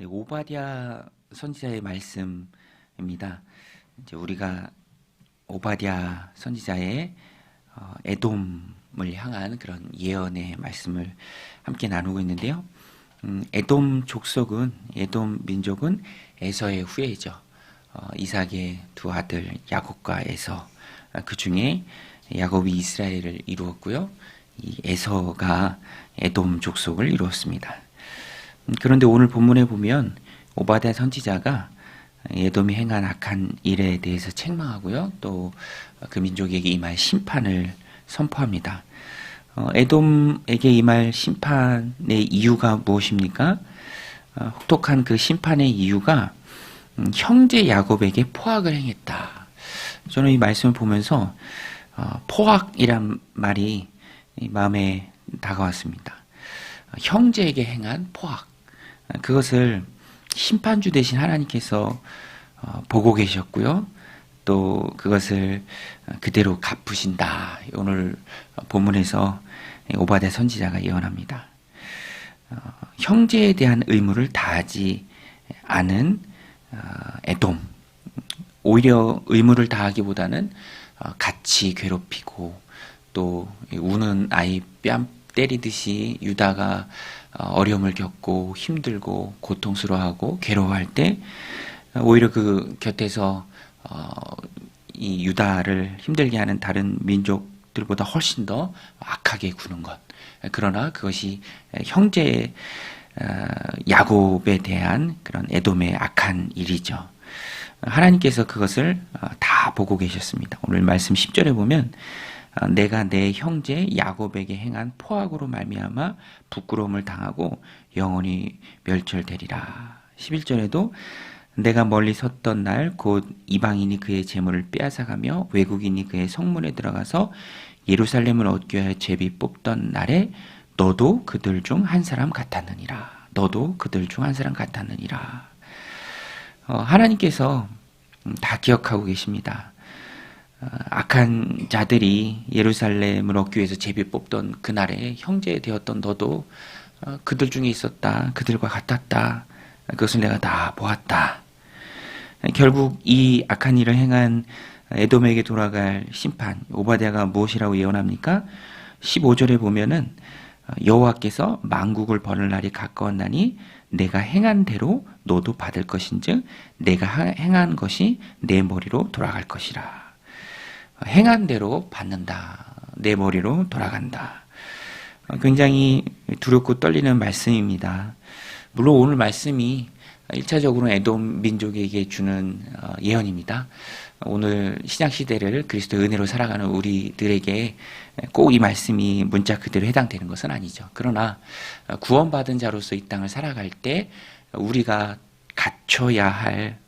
네, 오바댜 선지자의 말씀입니다. 이제 우리가 오바댜 선지자의 에돔을 향한 그런 예언의 말씀을 함께 나누고 있는데요. 에돔 족속은 에돔 민족은 에서의 후예죠. 이삭의 두 아들 야곱과 에서, 그 중에 야곱이 이스라엘을 이루었고요. 이 에서가 에돔 족속을 이루었습니다. 그런데 오늘 본문에 보면 오바댜 선지자가 에돔이 행한 악한 일에 대해서 책망하고요. 또 그 민족에게 임할 심판을 선포합니다. 에돔에게 임할 심판의 이유가 무엇입니까? 혹독한 그 심판의 이유가 형제 야곱에게 포악을 행했다. 저는 이 말씀을 보면서 포악이란 말이 마음에 다가왔습니다. 형제에게 행한 포악, 그것을 심판주 되신 하나님께서 보고 계셨고요. 또 그것을 그대로 갚으신다. 오늘 본문에서 오바댜 선지자가 예언합니다. 형제에 대한 의무를 다하지 않은 에돔, 오히려 의무를 다하기보다는 같이 괴롭히고 또 우는 아이 뺨 때리듯이 유다가 어려움을 겪고 힘들고 고통스러워하고 괴로워할 때 오히려 그 곁에서 이 유다를 힘들게 하는 다른 민족들보다 훨씬 더 악하게 구는 것. 그러나 그것이 형제 야곱에 대한 그런 에돔의 악한 일이죠. 하나님께서 그것을 다 보고 계셨습니다. 오늘 말씀 10절에 보면 내가 내 형제 야곱에게 행한 포악으로 말미암아 부끄러움을 당하고 영원히 멸절되리라. 11절에도 내가 멀리 섰던 날 곧 이방인이 그의 재물을 빼앗아가며 외국인이 그의 성문에 들어가서 예루살렘을 얻기 위하여 제비 뽑던 날에 너도 그들 중 한 사람 같았느니라. 너도 그들 중 한 사람 같았느니라. 하나님께서 다 기억하고 계십니다. 악한 자들이 예루살렘을 얻기 위해서 제비 뽑던 그날에 형제 되었던 너도 그들 중에 있었다. 그들과 같았다. 그것을 내가 다 보았다. 결국 이 악한 일을 행한 에돔에게 돌아갈 심판, 오바댜가 무엇이라고 예언합니까? 15절에 보면은 여호와께서 만국을 벌을 날이 가까웠나니 내가 행한 대로 너도 받을 것인즉 내가 행한 것이 내 머리로 돌아갈 것이라. 행한 대로 받는다. 내 머리로 돌아간다. 굉장히 두렵고 떨리는 말씀입니다. 물론 오늘 말씀이 1차적으로 에돔 민족에게 주는 예언입니다. 오늘 신약시대를 그리스도의 은혜로 살아가는 우리들에게 꼭 이 말씀이 문자 그대로 해당되는 것은 아니죠. 그러나 구원받은 자로서 이 땅을 살아갈 때 우리가 갖춰야 할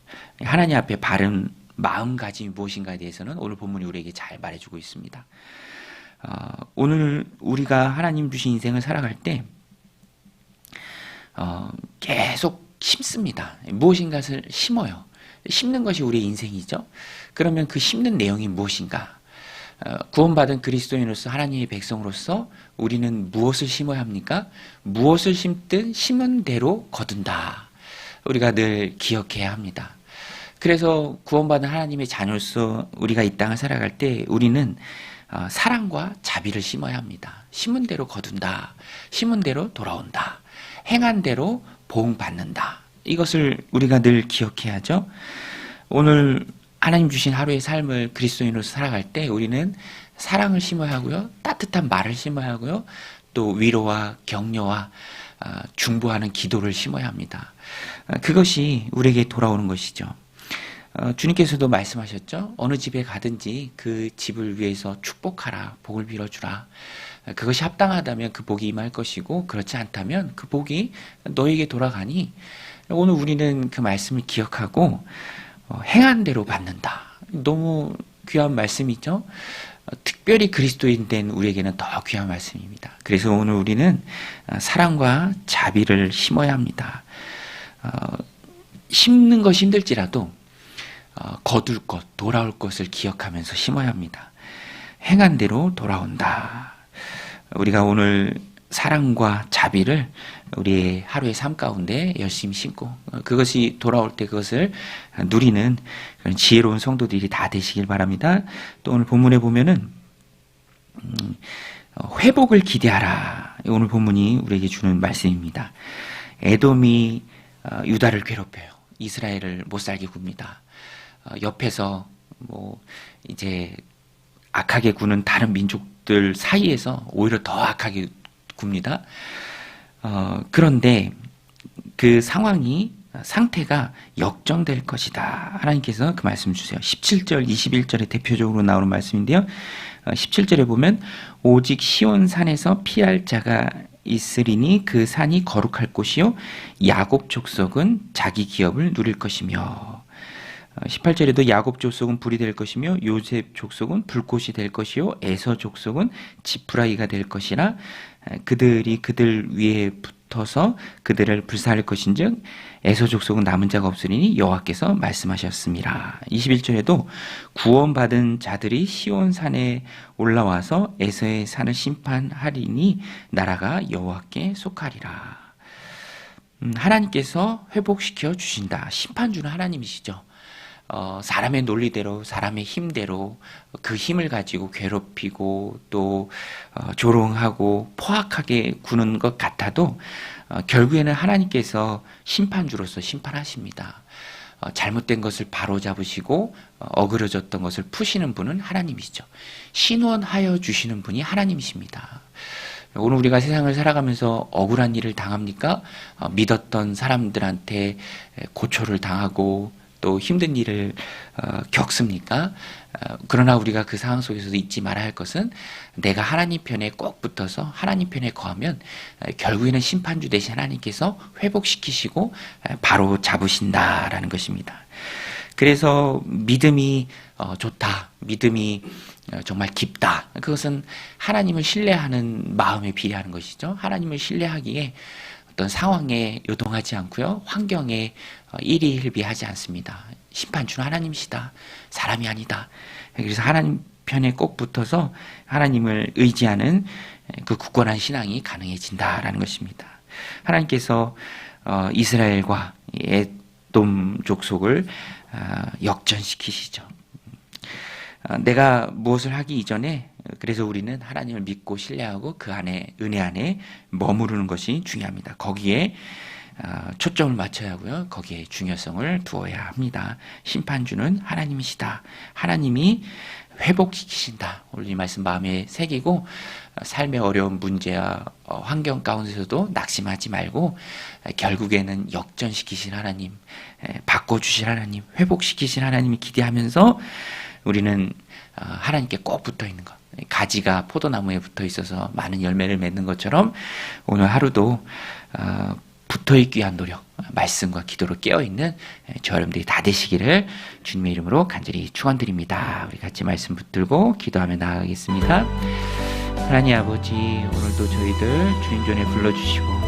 하나님 앞에 바른 마음가짐이 무엇인가에 대해서는 오늘 본문이 우리에게 잘 말해주고 있습니다. 오늘 우리가 하나님 주신 인생을 살아갈 때 계속 심습니다. 무엇인가를 심어요. 심는 것이 우리의 인생이죠. 그러면 그 심는 내용이 무엇인가? 구원받은 그리스도인으로서 하나님의 백성으로서 우리는 무엇을 심어야 합니까? 무엇을 심든 심은 대로 거둔다. 우리가 늘 기억해야 합니다. 그래서 구원받은 하나님의 자녀로서 우리가 이 땅을 살아갈 때 우리는 사랑과 자비를 심어야 합니다. 심은 대로 거둔다. 심은 대로 돌아온다. 행한 대로 보응받는다. 이것을 우리가 늘 기억해야죠. 오늘 하나님 주신 하루의 삶을 그리스도인으로서 살아갈 때 우리는 사랑을 심어야 하고요. 따뜻한 말을 심어야 하고요. 또 위로와 격려와 중보하는 기도를 심어야 합니다. 그것이 우리에게 돌아오는 것이죠. 주님께서도 말씀하셨죠. 어느 집에 가든지 그 집을 위해서 축복하라. 복을 빌어주라. 그것이 합당하다면 그 복이 임할 것이고 그렇지 않다면 그 복이 너에게 돌아가니 오늘 우리는 그 말씀을 기억하고 행한 대로 받는다. 너무 귀한 말씀이죠. 특별히 그리스도인 된 우리에게는 더 귀한 말씀입니다. 그래서 오늘 우리는 사랑과 자비를 심어야 합니다. 심는 것이 힘들지라도 거둘 것, 돌아올 것을 기억하면서 심어야 합니다. 행한 대로 돌아온다. 우리가 오늘 사랑과 자비를 우리의 하루의 삶 가운데 열심히 심고 그것이 돌아올 때 그것을 누리는 그런 지혜로운 성도들이 다 되시길 바랍니다. 또 오늘 본문에 보면은 회복을 기대하라. 오늘 본문이 우리에게 주는 말씀입니다. 에돔이 유다를 괴롭혀요. 이스라엘을 못 살게 굽니다. 옆에서 이제 악하게 구는 다른 민족들 사이에서 오히려 더 악하게 굽니다. 그런데 그 상태가 역정될 것이다. 하나님께서 그 말씀 주세요. 17절, 21절에 대표적으로 나오는 말씀인데요. 17절에 보면 오직 시온 산에서 피할 자가 있으리니 그 산이 거룩할 곳이요 야곱 족속은 자기 기업을 누릴 것이며 18절에도 야곱 족속은 불이 될 것이며 요셉 족속은 불꽃이 될 것이요 에서 족속은 지푸라기가 될 것이라 그들이 그들 위에 붙어서 그들을 불사할 것인즉 에서 족속은 남은 자가 없으리니 여호와께서 말씀하셨습니다. 21절에도 구원받은 자들이 시온 산에 올라와서 에서의 산을 심판하리니 나라가 여호와께 속하리라. 하나님께서 회복시켜 주신다. 심판주는 하나님이시죠. 사람의 논리대로 사람의 힘대로 그 힘을 가지고 괴롭히고 또 조롱하고 포악하게 구는 것 같아도 결국에는 하나님께서 심판주로서 심판하십니다. 잘못된 것을 바로잡으시고 어그러졌던 것을 푸시는 분은 하나님이시죠. 신원하여 주시는 분이 하나님이십니다. 오늘 우리가 세상을 살아가면서 억울한 일을 당합니까? 믿었던 사람들한테 고초를 당하고 또 힘든 일을 겪습니까? 그러나 우리가 그 상황 속에서도 잊지 말아야 할 것은 내가 하나님 편에 꼭 붙어서 하나님 편에 거하면 결국에는 심판주 되신 하나님께서 회복시키시고 바로 잡으신다라는 것입니다. 그래서 믿음이 좋다, 믿음이 정말 깊다. 그것은 하나님을 신뢰하는 마음에 비례하는 것이죠. 하나님을 신뢰하기에 어떤 상황에 요동하지 않고요. 환경에 일희일비하지 않습니다. 심판주는 하나님이시다. 사람이 아니다. 그래서 하나님 편에 꼭 붙어서 하나님을 의지하는 그 굳건한 신앙이 가능해진다라는 것입니다. 하나님께서 이스라엘과 에돔 족속을 역전시키시죠. 내가 무엇을 하기 이전에 그래서 우리는 하나님을 믿고 신뢰하고 그 안에 은혜 안에 머무르는 것이 중요합니다. 거기에 초점을 맞춰야 하고요. 거기에 중요성을 두어야 합니다. 심판주는 하나님이시다. 하나님이 회복시키신다. 오늘 이 말씀 마음에 새기고 삶의 어려운 문제와 환경 가운데서도 낙심하지 말고 결국에는 역전시키신 하나님, 바꿔주신 하나님, 회복시키신 하나님이 기대하면서 우리는 하나님께 꼭 붙어 있는 것. 가지가 포도나무에 붙어 있어서 많은 열매를 맺는 것처럼 오늘 하루도 붙어 있기 위한 노력, 말씀과 기도로 깨어있는 저 여러분들이 다 되시기를 주님의 이름으로 간절히 축원드립니다. 우리 같이 말씀 붙들고 기도하며 나아가겠습니다. 하나님 아버지, 오늘도 저희들 주님 전에 불러주시고